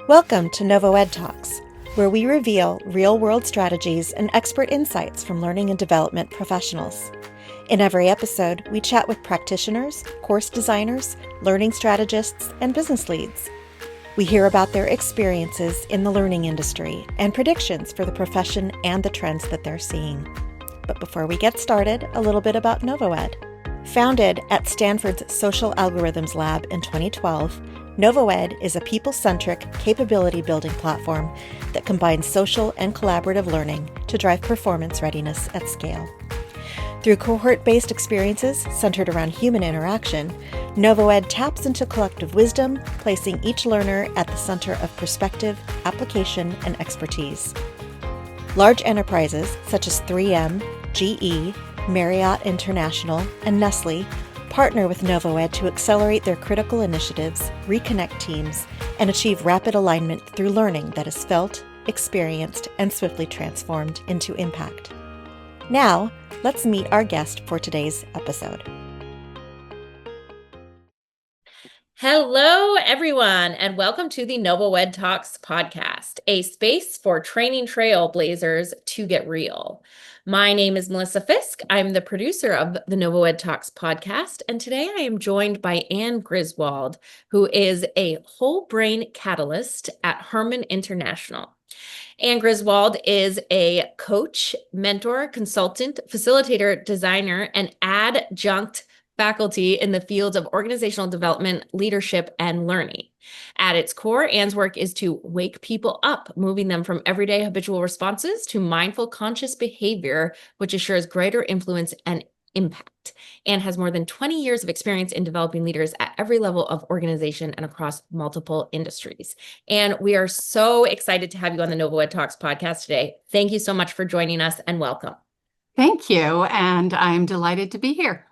Welcome to NovoEDTalks, where we reveal real-world strategies and expert insights from learning and development professionals. In every episode, we chat with practitioners, course designers, learning strategists, and business leads. We hear about their experiences in the learning industry and predictions for the profession and the trends that they're seeing. But before we get started, a little bit about NovoEd. Founded at Stanford's Social Algorithms Lab in 2012, NovoEd is a people-centric, capability-building platform that combines social and collaborative learning to drive performance readiness at scale. Through cohort-based experiences centered around human interaction, NovoEd taps into collective wisdom, placing each learner at the center of perspective, application, and expertise. Large enterprises such as 3M, GE, Marriott International, and Nestle partner with NovoEd to accelerate their critical initiatives, reconnect teams, and achieve rapid alignment through learning that is felt, experienced, and swiftly transformed into impact. Now, let's meet our guest for today's episode. Hello, everyone, and welcome to the NovoEDTalks podcast, a space for training trailblazers to get real. My name is Melissa Fisk. I'm the producer of the NovoEDTalks podcast, and today I am joined by Anne Griswold, who is a whole brain catalyst at Herrmann International. Anne Griswold is a coach, mentor, consultant, facilitator, designer, and adjunct faculty in the fields of organizational development, leadership, and learning. At its core, Anne's work is to wake people up, moving them from everyday habitual responses to mindful, conscious behavior, which assures greater influence and impact. Anne has more than 20 years of experience in developing leaders at every level of organization and across multiple industries. And we are so excited to have you on the NovoEDTalks podcast today. Thank you so much for joining us and welcome. Thank you. And I'm delighted to be here.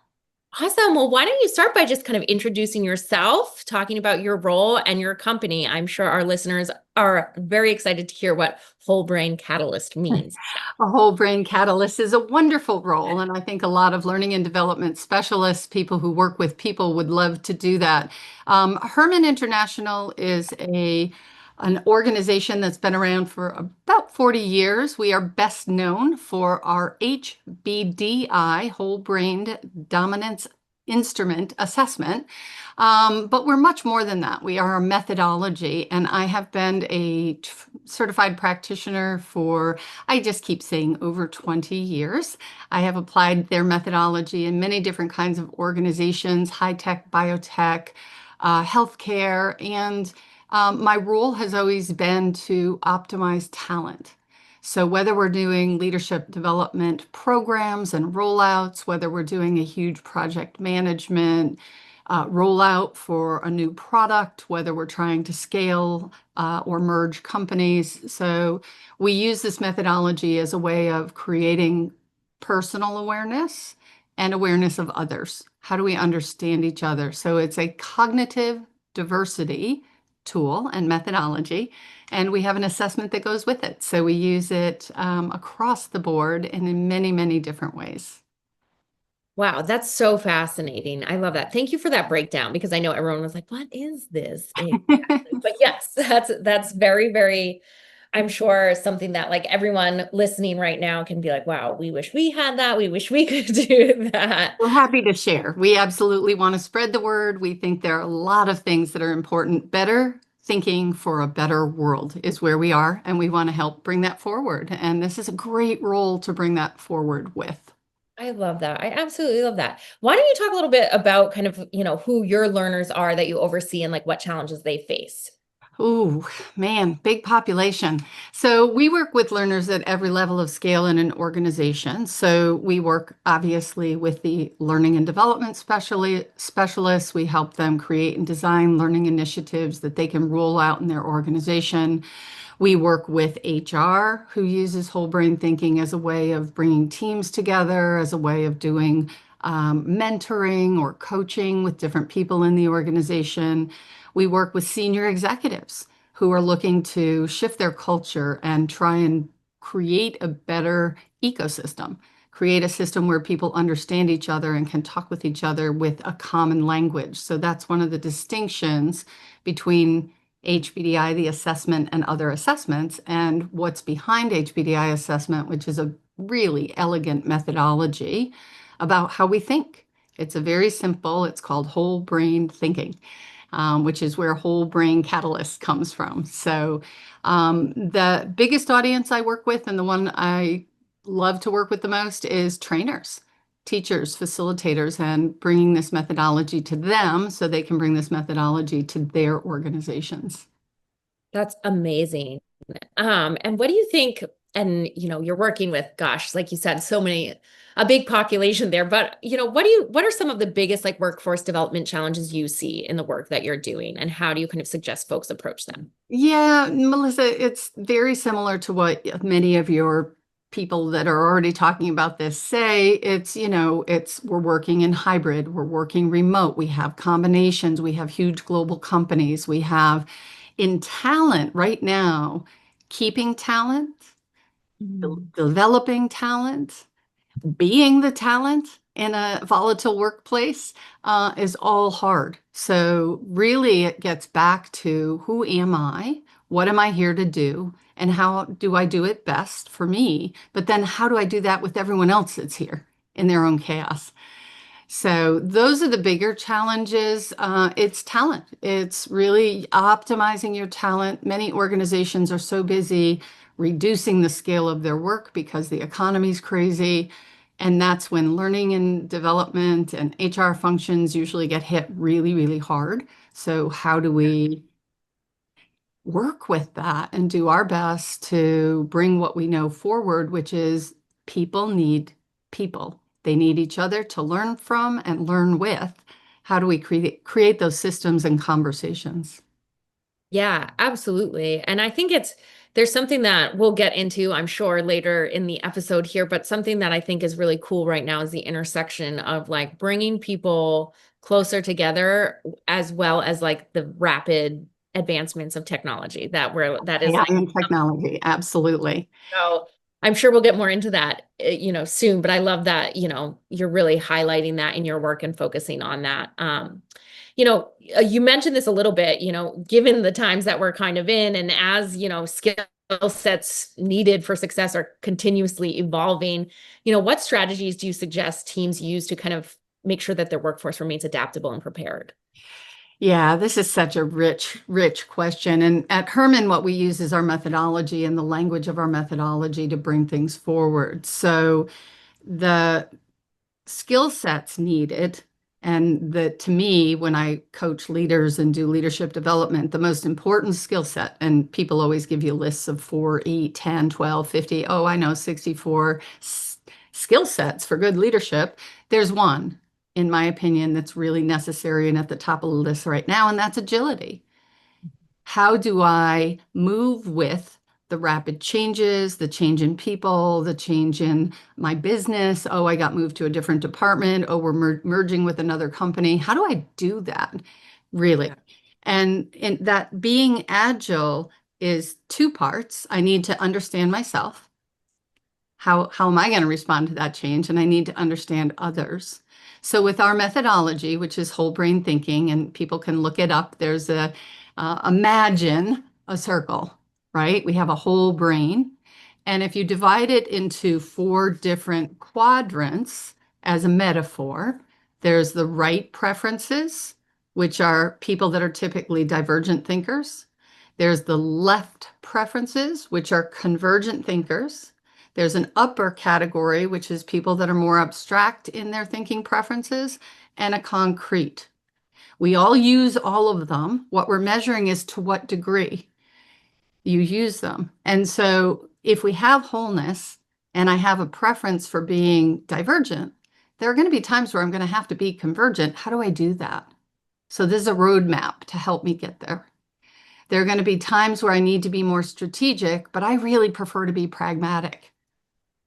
Awesome. Well, why don't you start by just kind of introducing yourself, talking about your role and your company. I'm sure our listeners are very excited to hear what whole brain catalyst means. A whole brain catalyst is a wonderful role. And I think a lot of learning and development specialists, people who work with people would love to do that. Herrmann International is an organization that's been around for about 40 years. We are best known for our HBDI, whole brain dominance instrument assessment. But we're much more than that. We are a methodology, and I have been a certified practitioner for, I just keep saying, over 20 years. I have applied their methodology in many different kinds of organizations, high-tech, biotech, healthcare, and my role has always been to optimize talent. So whether we're doing leadership development programs and rollouts, whether we're doing a huge project management rollout for a new product, whether we're trying to scale or merge companies. So we use this methodology as a way of creating personal awareness and awareness of others. How do we understand each other? So it's a cognitive diversity tool and methodology, and we have an assessment that goes with it. So we use it across the board and in many, many different ways. Wow, that's so fascinating. I love that. Thank you for that breakdown, because I know everyone was like, what is this exactly? But yes, that's very, very, I'm sure something that like everyone listening right now can be like, wow, we wish we had that. We wish we could do that. We're happy to share. We absolutely want to spread the word. We think there are a lot of things that are important. Better thinking for a better world is where we are, and we want to help bring that forward. And this is a great role to bring that forward with. I love that. I absolutely love that. Why don't you talk a little bit about kind of, who your learners are that you oversee and like what challenges they face? Oh, man, big population. So we work with learners at every level of scale in an organization. So we work obviously with the learning and development specialists. We help them create and design learning initiatives that they can roll out in their organization. We work with HR, who uses whole brain thinking as a way of bringing teams together, as a way of doing mentoring or coaching with different people in the organization. We work with senior executives who are looking to shift their culture and try and create a better ecosystem, create a system where people understand each other and can talk with each other with a common language. So that's one of the distinctions between HBDI, the assessment, and other assessments, and what's behind HBDI assessment, which is a really elegant methodology about how we think. It's a very simple, it's called whole brain thinking, which is where whole brain catalyst comes from. So the biggest audience I work with and the one I love to work with the most is trainers, teachers, facilitators, and bringing this methodology to them so they can bring this methodology to their organizations. That's amazing. And what do you think? And you're working with, gosh, like you said, a big population there. But what are some of the biggest like workforce development challenges you see in the work that you're doing, and how do you kind of suggest folks approach them? Yeah, Melissa, it's very similar to what many of your people that are already talking about this say. It's we're working in hybrid, we're working remote, we have combinations, we have huge global companies, we have in talent right now, keeping talent, developing talent, being the talent in a volatile workplace is all hard. So really it gets back to who am I? What am I here to do? And how do I do it best for me? But then how do I do that with everyone else that's here in their own chaos? So those are the bigger challenges. It's talent. It's really optimizing your talent. Many organizations are so busy reducing the scale of their work because the economy's crazy. And that's when learning and development and HR functions usually get hit really, really hard. So how do we work with that and do our best to bring what we know forward, which is people need people. They need each other to learn from and learn with. How do we create those systems and conversations? Yeah, absolutely. And I think there's something that we'll get into, I'm sure, later in the episode here, but something that I think is really cool right now is the intersection of like bringing people closer together as well as like the rapid advancements of technology that is AI like, and technology, absolutely. so I'm sure we'll get more into that, soon, but I love that, you're really highlighting that in your work and focusing on that. You mentioned this a little bit, given the times that we're kind of in, and as, skill sets needed for success are continuously evolving, what strategies do you suggest teams use to kind of make sure that their workforce remains adaptable and prepared? Yeah, this is such a rich, rich question. And at Herman, what we use is our methodology and the language of our methodology to bring things forward. So the skill sets needed, and that to me, when I coach leaders and do leadership development, the most important skill set, and people always give you lists of 4, 8, 10, 12, 50. Oh, I know 64 skill sets for good leadership. There's one, in my opinion, that's really necessary and at the top of the list right now, and that's agility. How do I move with the rapid changes, the change in people, the change in my business? Oh, I got moved to a different department. Oh, we're merging with another company. How do I do that? Really? Yeah. And that being agile is two parts. I need to understand myself. How am I going to respond to that change? And I need to understand others. So with our methodology, which is whole brain thinking, and people can look it up, there's imagine a circle, right? We have a whole brain. And if you divide it into 4 different quadrants as a metaphor, there's the right preferences, which are people that are typically divergent thinkers. There's the left preferences, which are convergent thinkers. There's an upper category, which is people that are more abstract in their thinking preferences, and a concrete. We all use all of them. What we're measuring is to what degree you use them. And so if we have wholeness and I have a preference for being divergent, there are going to be times where I'm going to have to be convergent. How do I do that? So this is a roadmap to help me get there. There are going to be times where I need to be more strategic, but I really prefer to be pragmatic,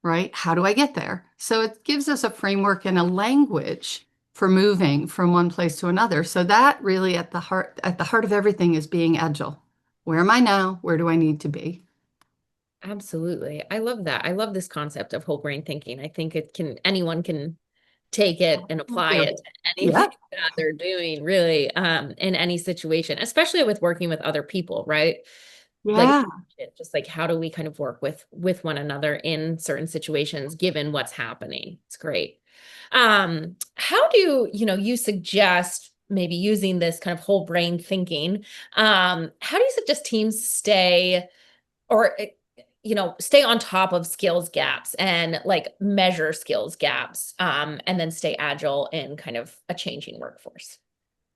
right? How do I get there? So it gives us a framework and a language for moving from one place to another. So that really at the heart of everything is being agile. Where am I now? Where do I need to be? Absolutely. I love that. I love this concept of whole brain thinking. I think anyone can take it and apply Yeah. it to Yeah. anything that they're doing, really, in any situation, especially with working with other people, right? Like Yeah. just like how do we kind of work with one another in certain situations given what's happening. It's great. How do you suggest maybe using this kind of whole brain thinking? How do you suggest teams stay or stay on top of skills gaps and like measure skills gaps, and then stay agile in kind of a changing workforce?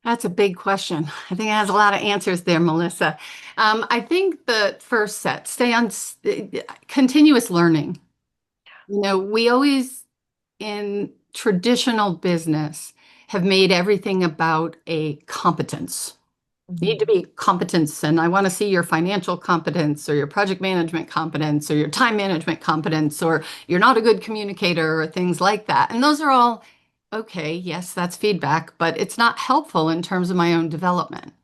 That's a big question. I think it has a lot of answers there, Melissa. I think the first set, stay on continuous learning. We always, in traditional business, have made everything about a competence. You need to Mhm. be competence, and I want to see your financial competence or your project management competence or your time management competence, or you're not a good communicator or things like that. And those are all okay. Yes, that's feedback, but it's not helpful in terms of my own development.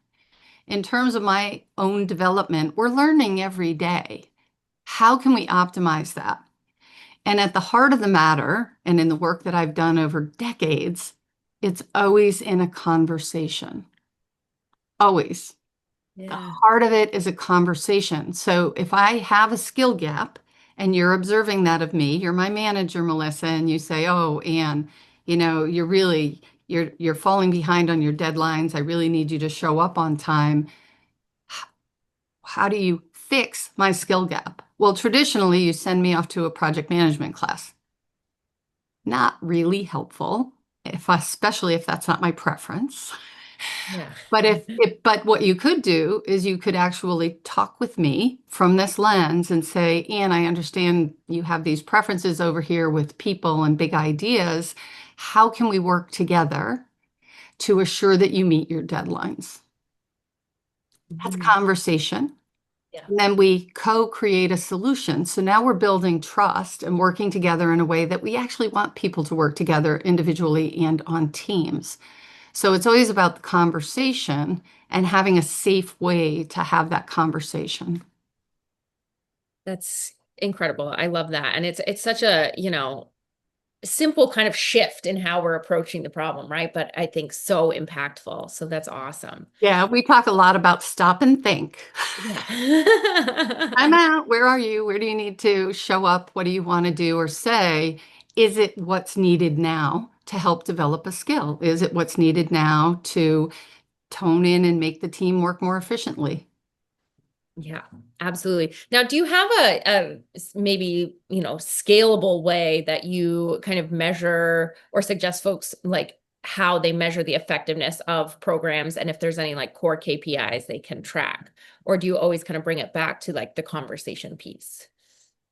In terms of my own development, we're learning every day. How can we optimize that? And at the heart of the matter, and in the work that I've done over decades, it's always in a conversation. Always. The Yeah. heart of it is a conversation. So if I have a skill gap and you're observing that of me, you're my manager, Melissa, and you say, "Oh, Anne, you're falling behind on your deadlines. I really need you to show up on time. How do you fix my skill gap?" Well, traditionally, you send me off to a project management class. Not really helpful, especially if that's not my preference. Yeah. But what you could do is you could actually talk with me from this lens and say, "Anne, I understand you have these preferences over here with people and big ideas. How can we work together to assure that you meet your deadlines?" That's a Mhm. conversation. Yeah. And then we co-create a solution. So now we're building trust and working together in a way that we actually want people to work together individually and on teams. So it's always about the conversation and having a safe way to have that conversation. That's incredible. I love that. And it's such a, simple kind of shift in how we're approaching the problem, right? But I think so impactful. So that's awesome. Yeah, we talk a lot about stop and think. Yeah. I'm out. Where are you? Where do you need to show up? What do you want to do or say? Is it what's needed now to help develop a skill? Is it what's needed now to tone in and make the team work more efficiently? Yeah, absolutely. Now, do you have maybe, scalable way that you kind of measure or suggest folks like how they measure the effectiveness of programs and if there's any like core KPIs they can track? Or do you always kind of bring it back to like the conversation piece?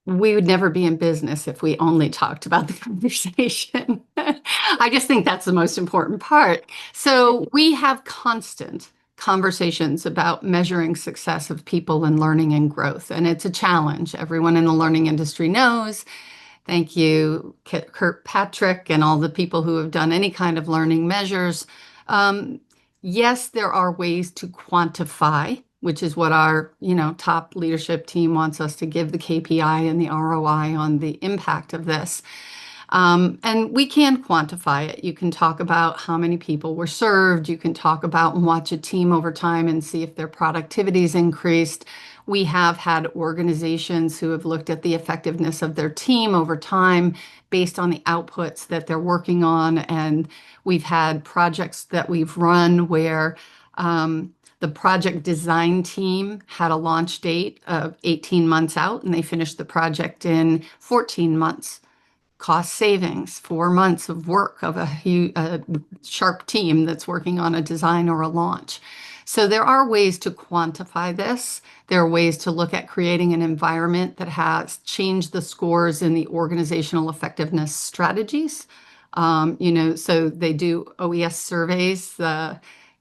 We would never be in business if we only talked about the conversation. I just think that's the most important part. So we have constant conversations about measuring success of people and learning and growth. And it's a challenge. Everyone in the learning industry knows. Thank you, Kirkpatrick, and all the people who have done any kind of learning measures. Um, yes, there are ways to quantify, which is what our, top leadership team wants us to give the KPI and the ROI on the impact of this. And we can quantify it. You can talk about how many people were served. You can talk about and watch a team over time and see if their productivity's increased. We have had organizations who have looked at the effectiveness of their team over time based on the outputs that they're working on. And we've had projects that we've run where the project design team had a launch date of 18 months out, and they finished the project in 14 months. Cost savings, 4 months of work of a sharp team that's working on a design or a launch. So there are ways to quantify this. There are ways to look at creating an environment that has changed the scores in the organizational effectiveness strategies. So they do OES surveys,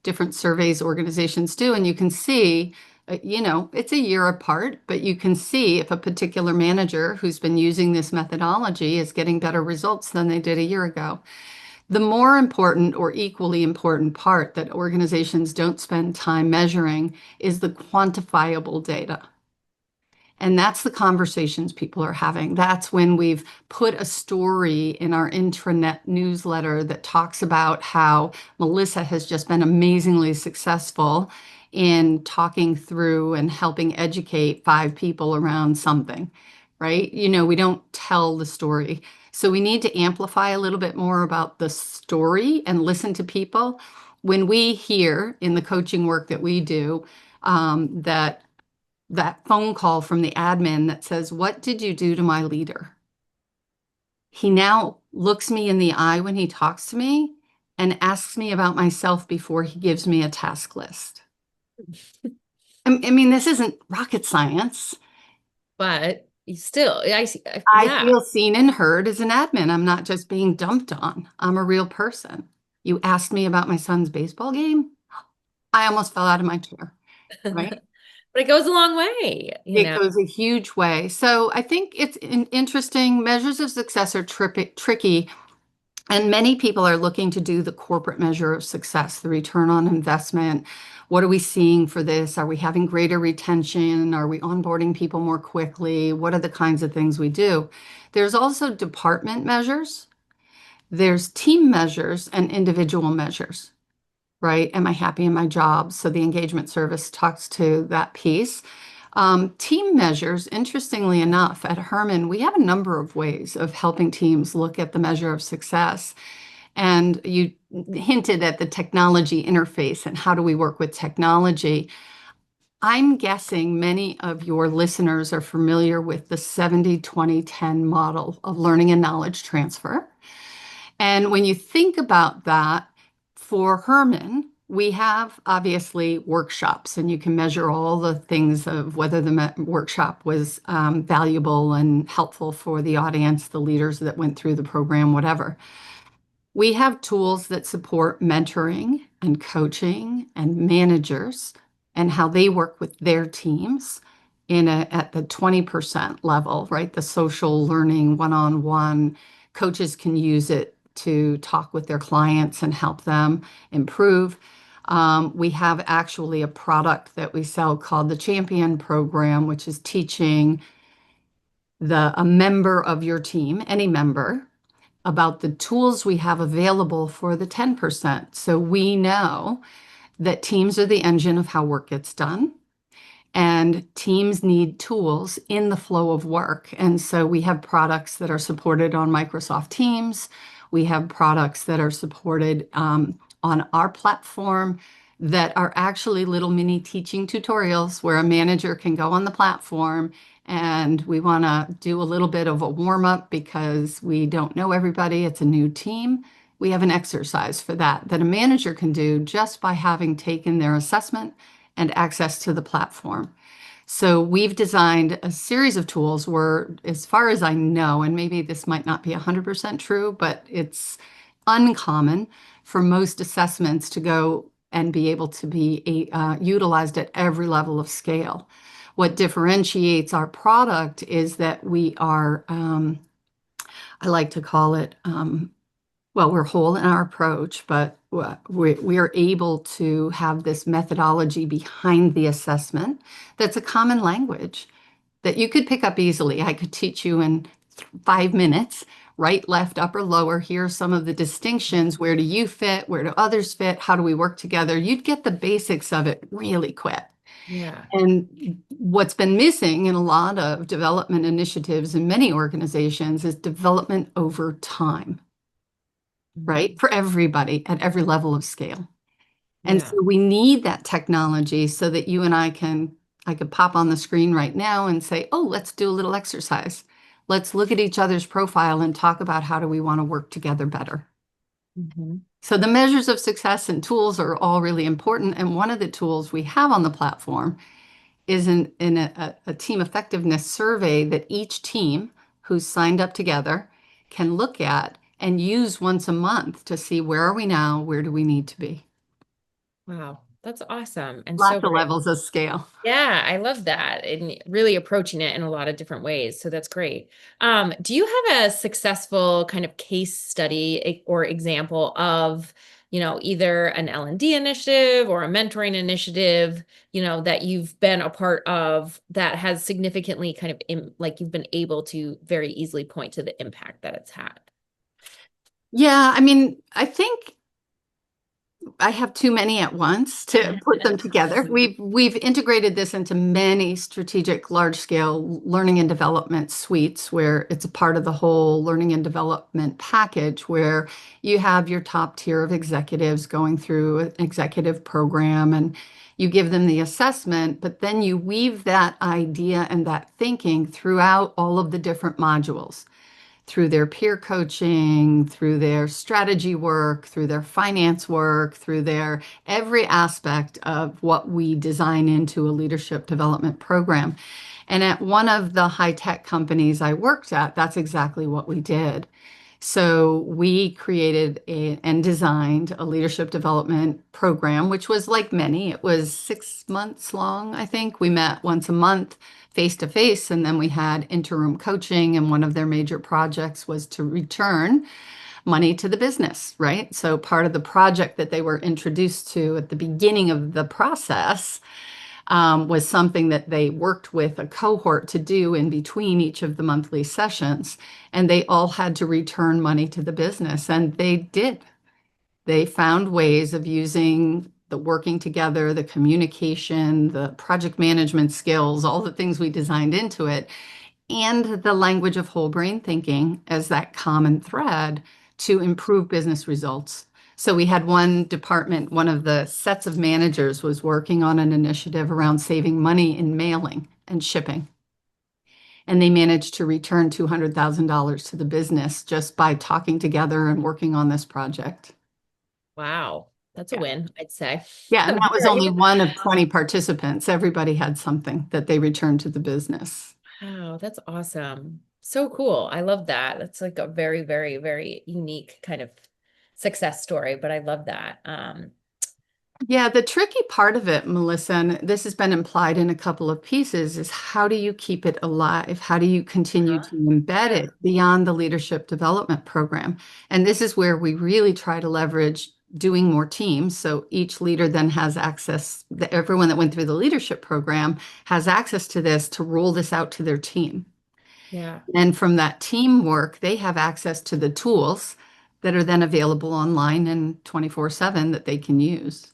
different surveys organizations do, and you can see it's a year apart, but you can see if a particular manager who's been using this methodology is getting better results than they did a year ago. The more important or equally important part that organizations don't spend time measuring is the quantifiable data. And that's the conversations people are having. That's when we've put a story in our intranet newsletter that talks about how Melissa has just been amazingly successful in talking through and helping educate 5 people around something, right? We don't tell the story. So we need to amplify a little bit more about the story and listen to people. When we hear in the coaching work that we do, that phone call from the admin that says, "What did you do to my leader?" He now looks me in the eye when he talks to me and asks me about myself before he gives me a task list. I mean, this isn't rocket science. But you still, I yeah. feel seen and heard as an admin. I'm not just being dumped on. I'm a real person. You asked me about my son's baseball game. I almost fell out of my chair, right? But it goes a long way, It goes a huge way. So I think it's interesting. Measures of success are tricky, and many people are looking to do the corporate measure of success, the return on investment. What are we seeing for this? Are we having greater retention? Are we onboarding people more quickly? What are the kinds of things we do? There's also department measures. There's team measures and individual measures, right? Am I happy in my job? So the engagement service talks to that piece. Team measures, interestingly enough, at Herrmann, we have a number of ways of helping teams look at the measure of success. And you hinted at the technology interface and how do we work with technology. I'm guessing many of your listeners are familiar with the 70-20-10 model of learning and knowledge transfer. And when you think about that, for Herrmann, we have obviously workshops, and you can measure all the things of whether the workshop was valuable and helpful for the audience, the leaders that went through the program, whatever. We have tools that support mentoring and coaching and managers and how they work with their teams at the 20% level, right? The social learning one-on-one. Coaches can use it to talk with their clients and help them improve. We have actually a product that we sell called the Champion Program, which is teaching a member of your team, any member, about the tools we have available for the 10%. So we know that teams are the engine of how work gets done, and teams need tools in the flow of work. And so we have products that are supported on Microsoft Teams. We have products that are supported on our platform that are actually little mini teaching tutorials where a manager can go on the platform, and we want to do a little bit of a warm up because we don't know everybody. It's a new team. We have an exercise for that a manager can do just by having taken their assessment and access to the platform. So we've designed a series of tools where, as far as I know, and maybe this might not be 100% true, but it's uncommon for most assessments to go and be able to be utilized at every level of scale. What differentiates our product is that we are, I like to call it, well, we're whole in our approach, but we are able to have this methodology behind the assessment that's a common language that you could pick up easily. I could teach you in 5 minutes, right, left, upper, lower. Here are some of the distinctions. Where do you fit? Where do others fit? How do we work together? You'd get the basics of it really quick. Yeah. And what's been missing in a lot of development initiatives in many organizations is development over time, right? For everybody at every level of scale. And Yeah. so we need that technology so that you and I could pop on the screen right now and say, oh, let's do a little exercise. Let's look at each other's profile and talk about how do we want to work together better. Mhm. So the measures of success and tools are all really important. And one of the tools we have on the platform is in a team effectiveness survey that each team who's signed up together can look at and use once a month to see where are we now, where do we need to be. Wow, that's awesome and so Lots of great. levels of scale. Yeah, I love that, and really approaching it in a lot of different ways. So that's great. Do you have a successful kind of case study or example of, either an L&D initiative or a mentoring initiative, that you've been a part of that has significantly kind of like you've been able to very easily point to the impact that it's had? Yeah, I mean, I think I have too many at once to put them together. We've integrated this into many strategic large-scale learning and development suites where it's a part of the whole learning and development package where you have your top tier of executives going through an executive program and you give them the assessment, but then you weave that idea and that thinking throughout all of the different modules through their peer coaching, through their strategy work, through their finance work, through their every aspect of what we design into a leadership development program. And at one of the high-tech companies I worked at, that's exactly what we did. So we created and designed a leadership development program, which was like many. It was 6 months long, I think. We met once a month face to face, and then we had interim coaching. And one of their major projects was to return money to the business, right? So part of the project that they were introduced to at the beginning of the process was something that they worked with a cohort to do in between each of the monthly sessions. And they all had to return money to the business. And they did. They found ways of using the working together, the communication, the project management skills, all the things we designed into it, and the language of whole brain thinking as that common thread to improve business results. So we had one department, one of the sets of managers was working on an initiative around saving money in mailing and shipping. And they managed to return $200,000 to the business just by talking together and working on this project. Wow. That's a Yeah. win, I'd say. Yeah, and that was only one of 20 participants. Everybody had something that they returned to the business. Wow, that's awesome. So cool. I love that. That's like a very, very, very unique kind of success story, but I love that. Yeah, the tricky part of it, Melissa, and this has been implied in a couple of pieces, is how do you keep it alive? How do you continue to embed Yeah. it beyond the leadership development program? And this is where we really try to leverage doing more teams. So each leader then has access, everyone that went through the leadership program has access to this to roll this out to their team. Yeah. And from that teamwork, they have access to the tools that are then available online and 24/7 that they can use.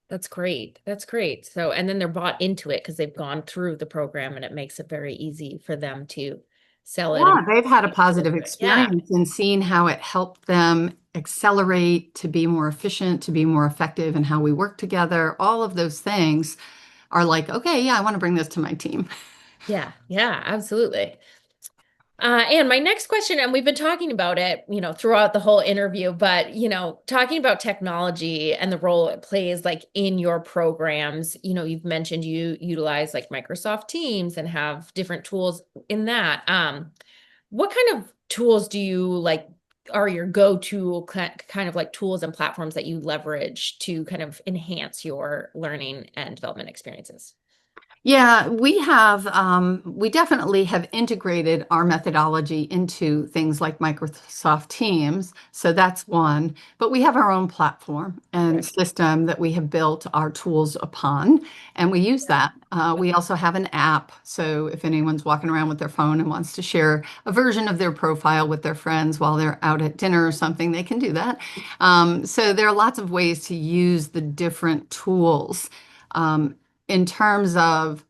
That's great. That's great. So, and then they're bought into it because they've gone through the program and it makes it very easy for them to sell it and Yeah, they've had a positive yeah. experience and seen how it helped them accelerate to be more efficient, to be more effective in how we work together. All of those things are like, okay, yeah, I want to bring this to my team. Yeah. Yeah, absolutely. And my next question, and we've been talking about it, throughout the whole interview, but, talking about technology and the role it plays like in your programs, you've mentioned you utilize like Microsoft Teams and have different tools in that. What kind of tools do you like are your go-to kind of like tools and platforms that you leverage to kind of enhance your learning and development experiences? Yeah, we definitely have integrated our methodology into things like Microsoft Teams. So that's one. But we have our own platform and Right. system that we have built our tools upon, and we use that. We also have an app. So if anyone's walking around with their phone and wants to share a version of their profile with their friends while they're out at dinner or something, they can do that. So there are lots of ways to use the different tools. In terms of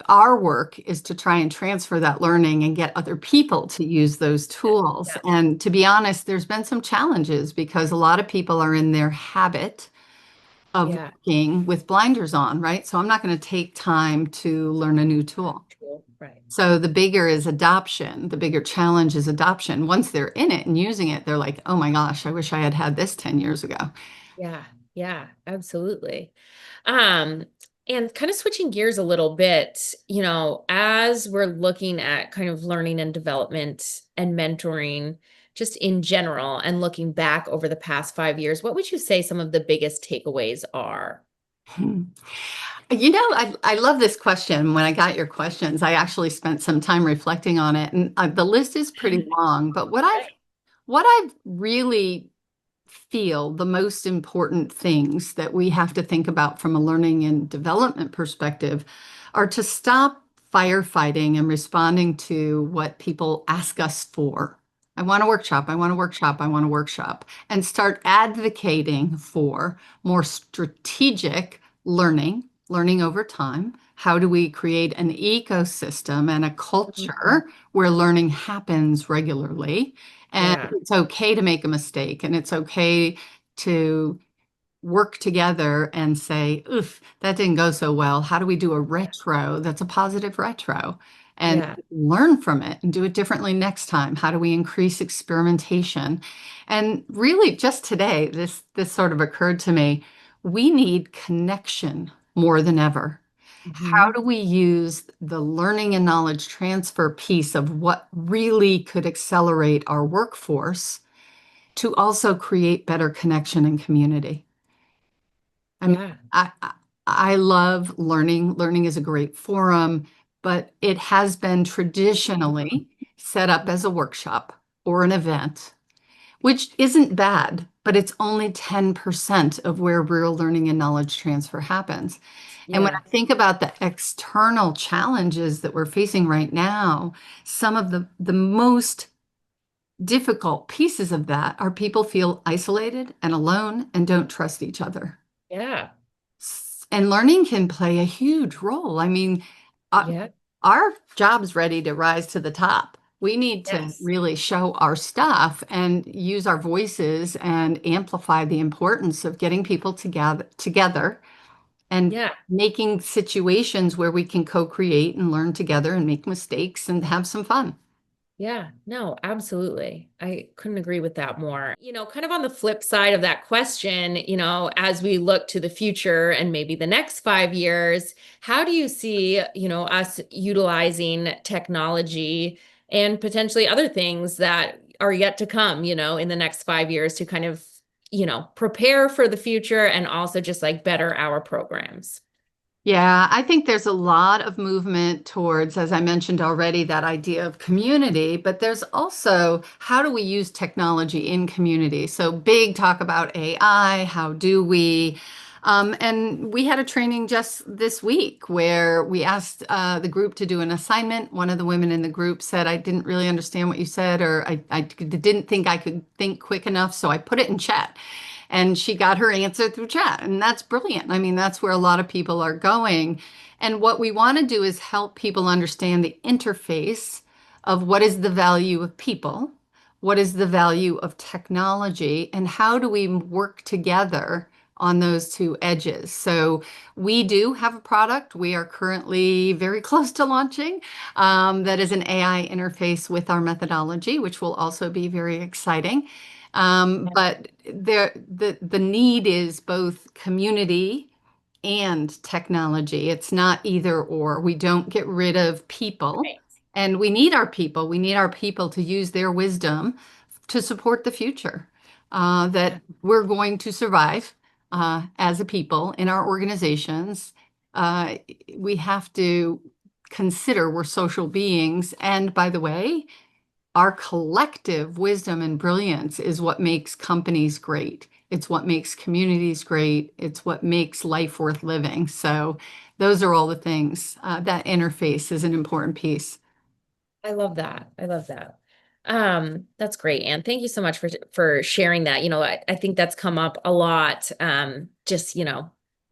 our work is to try and transfer that learning and get other people to use those tools. Yeah. And to be honest, there's been some challenges because a lot of people are in their habit of Yeah. working with blinders on, right? So I'm not going to take time to learn a new tool. Cool. Right. So the bigger is adoption. The bigger challenge is adoption. Once they're in it and using it, they're like, oh my gosh, I wish I had had this 10 years ago. Yeah, yeah, absolutely. Um, and kind of switching gears a little bit, as we're looking at kind of learning and development and mentoring just in general and looking back over the past 5 years, what would you say some of the biggest takeaways are? I love this question. When I got your questions, I actually spent some time reflecting on it, and the list is pretty long. But what I've really feel the most important things that we have to think about from a learning and development perspective are to stop firefighting and responding to what people ask us for. I want a workshop, I want a workshop, I want a workshop, and start advocating for more strategic learning over time. How do we create an ecosystem and a Mhm. culture where learning happens regularly? And Yeah. it's okay to make a mistake, and it's okay to work together and say, oof, that didn't go so well. How do we do a retro that's a positive retro and Yeah. learn from it and do it differently next time? How do we increase experimentation? And really, just today, this sort of occurred to me. We need connection more than ever. How Mhm. do we use the learning and knowledge transfer piece of what really could accelerate our workforce to also create better connection and community? I mean, Yeah. I love learning. Learning is a great forum, but it has been traditionally set up as a workshop or an event, which isn't bad, but it's only 10% of where real learning and knowledge transfer happens. And when Yeah. I think about the external challenges that we're facing right now, some of the most difficult pieces of that are people feel isolated and alone and don't trust each other. Yeah. And learning can play a huge role. I mean, uh, Yeah. our job's ready to rise to the top. We need to Yes. really show our stuff and use our voices and amplify the importance of getting people together and Yeah. making situations where we can co-create and learn together and make mistakes and have some fun. Yeah, no, absolutely. I couldn't agree with that more. Kind of on the flip side of that question, as we look to the future and maybe the next 5 years, how do you see, us utilizing technology and potentially other things that are yet to come, in the next 5 years to kind of, prepare for the future and also just like better our programs? Yeah, I think there's a lot of movement towards, as I mentioned already, that idea of community, but there's also how do we use technology in community? So big talk about AI, how do we? And we had a training just this week where we asked the group to do an assignment. One of the women in the group said, I didn't really understand what you said, or I didn't think I could think quick enough, so I put it in chat. And she got her answer through chat. And that's brilliant. I mean, that's where a lot of people are going. And what we want to do is help people understand the interface of what is the value of people, what is the value of technology, and how do we work together on those two edges. So we do have a product we are currently very close to launching that is an AI interface with our methodology, which will also be very exciting. But the need is both community and technology. It's not either or. We don't get rid of people, Right. and we need our people. We need our people to use their wisdom to support the future, Yeah. that we're going to survive as a people in our organizations. Uh, we have to consider we're social beings. And by the way, our collective wisdom and brilliance is what makes companies great. It's what makes communities great. It's what makes life worth living. So, those are all the things. That interface is an important piece. I love that. I love that. That's great, Anne. Thank you so much for sharing that. I think that's come up a lot. Just,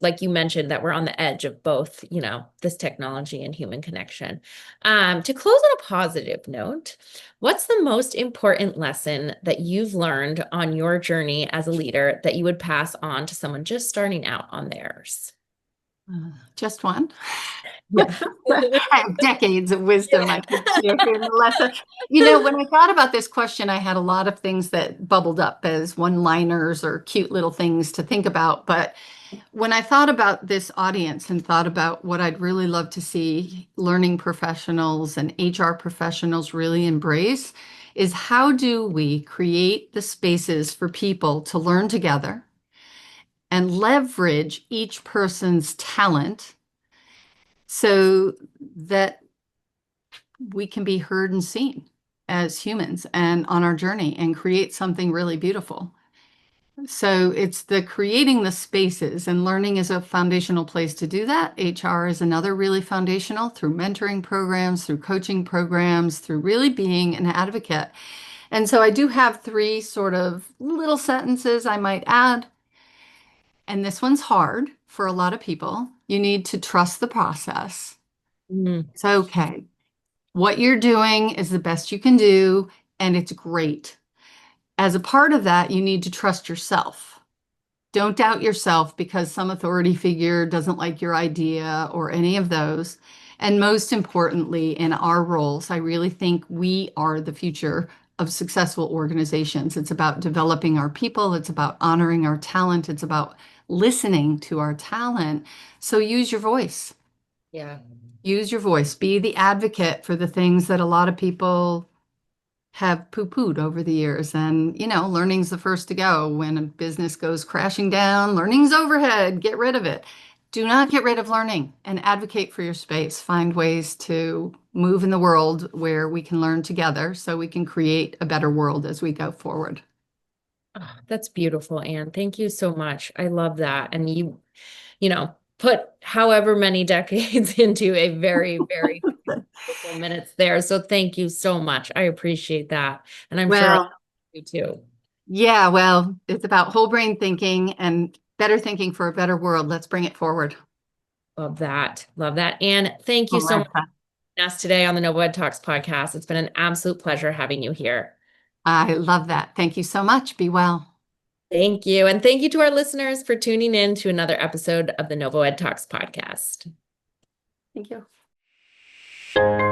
like you mentioned, that we're on the edge of both, this technology and human connection. To close on a positive note, what's the most important lesson that you've learned on your journey as a leader that you would pass on to someone just starting out on theirs? Just one. Yeah. I have decades of wisdom I could share here, Melissa. You know, when I thought about this question, I had a lot of things that bubbled up as one-liners or cute little things to think about. But when I thought about this audience and thought about what I'd really love to see learning professionals and HR professionals really embrace, is how do we create the spaces for people to learn together and leverage each person's talent so that we can be heard and seen as humans and on our journey and create something really beautiful. So it's the creating the spaces, and learning is a foundational place to do that. HR is another really foundational through mentoring programs, through coaching programs, through really being an advocate. And so I do have three sort of little sentences I might add. And this one's hard for a lot of people. You need to trust the process. Mm, It's okay. What you're doing is the best you can do, and it's great. As a part of that, you need to trust yourself. Don't doubt yourself because some authority figure doesn't like your idea or any of those. And most importantly, in our roles, I really think we are the future of successful organizations. It's about developing our people, it's about honoring our talent, it's about listening to our talent. So use your voice. yeah. Use your voice. Be the advocate for the things that a lot of people have poo-pooed over the years. And, learning's the first to go. When a business goes crashing down, learning's overhead. Get rid of it. Do not get rid of learning and advocate for your space. Find ways to move in the world where we can learn together so we can create a better world as we go forward. Oh, that's beautiful, Anne. Thank you so much. I love that. And put however many decades into a very, very couple minutes there. So thank you so much. I appreciate that. And I'm sure Well, you too. yeah, well, it's about whole brain thinking and better thinking for a better world. Let's bring it forward. Love that. Love that. And thank you All so right. much for joining us today on the NovoEDTalks podcast. It's been an absolute pleasure having you here. I love that. Thank you so much. Be well. Thank you. And thank you to our listeners for tuning in to another episode of the NovoEDTalks podcast. Thank you.